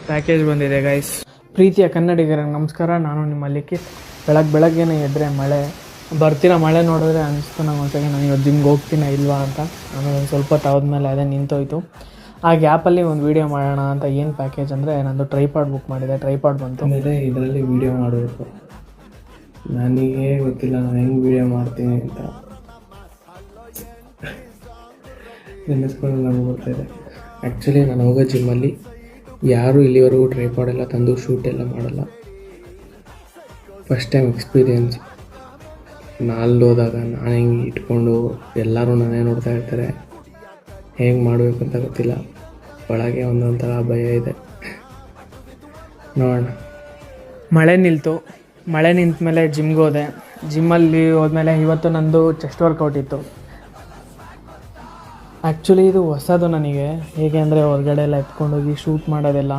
Package ಬಂದಿದೆ guys. ಪ್ರೀತಿಯ ಕನ್ನಡಿಗರಿಗೆ ನಮಸ್ಕಾರ. ನಾನು ನಿಮ್ಮ ಲಿಖಿತ್. ಬೆಳಗ್ಗೆನೇ ಎದ್ದರೆ ಮಳೆ ಬರ್ತಿರೋ ಮಳೆ ನೋಡಿದ್ರೆ ಅನಿಸ್ತು ನಂಗೆ ಒಂದ್ಸಲ ನಾನು ಇವತ್ತು ಜಿಮ್ಗೆ ಹೋಗ್ತೀನ ಇಲ್ವಾ ಅಂತ. ಆಮೇಲೆ ಒಂದು ಸ್ವಲ್ಪ ತಾವದ್ಮೇಲೆ ಅದೇ ನಿಂತೋಯ್ತು. ಆ ಗ್ಯಾಪಲ್ಲಿ ಒಂದು ವೀಡಿಯೋ ಮಾಡೋಣ ಅಂತ. ಏನು ಪ್ಯಾಕೇಜ್ ಅಂದರೆ ನಂದು ಟ್ರೈಪಾಡ್ ಬುಕ್ ಮಾಡಿದೆ. ಟ್ರೈಪಾಡ್ ಬಂತು. ಆಮೇಲೆ ಇದರಲ್ಲಿ ವೀಡಿಯೋ ಮಾಡಬೇಕು. ನನಗೆ ಗೊತ್ತಿಲ್ಲ ನಾನು ಹೆಂಗೆ ವೀಡಿಯೋ ಮಾಡ್ತೀನಿ ಅಂತ ನೆನೆಸ್ಕೊಂಡು ನನಗೆ ಗೊತ್ತಿದೆ. ಆ್ಯಕ್ಚುಲಿ ನಾನು ಹೋಗೋ ಜಿಮ್ಮಲ್ಲಿ ಯಾರೂ ಇಲ್ಲಿವರೆಗೂ ಟ್ರೈಪಾಡ್ ಎಲ್ಲ ತಂದು ಶೂಟ್ ಎಲ್ಲ ಮಾಡಲ್ಲ. First time experience. ನಾನು ಹೋದಾಗ ನಾನು ಹೆಂಗೆ ಇಟ್ಕೊಂಡು ಎಲ್ಲರೂ ನಾನೇ ನೋಡ್ತಾ ಇರ್ತಾರೆ, ಹೇಗೆ ಮಾಡಬೇಕು ಅಂತ ಗೊತ್ತಿಲ್ಲ. ಒಳಗೆ ಒಂದೊಂಥರ ಭಯ ಇದೆ. ನೋಡೋಣ. ಮಳೆ ನಿಲ್ತು. ಮಳೆ ನಿಂತ ಮೇಲೆ ಜಿಮ್ಗೆ ಹೋದೆ. ಜಿಮ್ಮಲ್ಲಿ ಹೋದ್ಮೇಲೆ ಇವತ್ತು ನಂದು ಚೆಸ್ಟ್ ವರ್ಕೌಟ್ ಇತ್ತು. ಆ್ಯಕ್ಚುಲಿ ಇದು ಹೊಸದು ನನಗೆ. ಹೇಗೆ ಅಂದರೆ ಹೊರಗಡೆ ಎಲ್ಲ ಎತ್ಕೊಂಡೋಗಿ ಶೂಟ್ ಮಾಡೋದೆಲ್ಲ.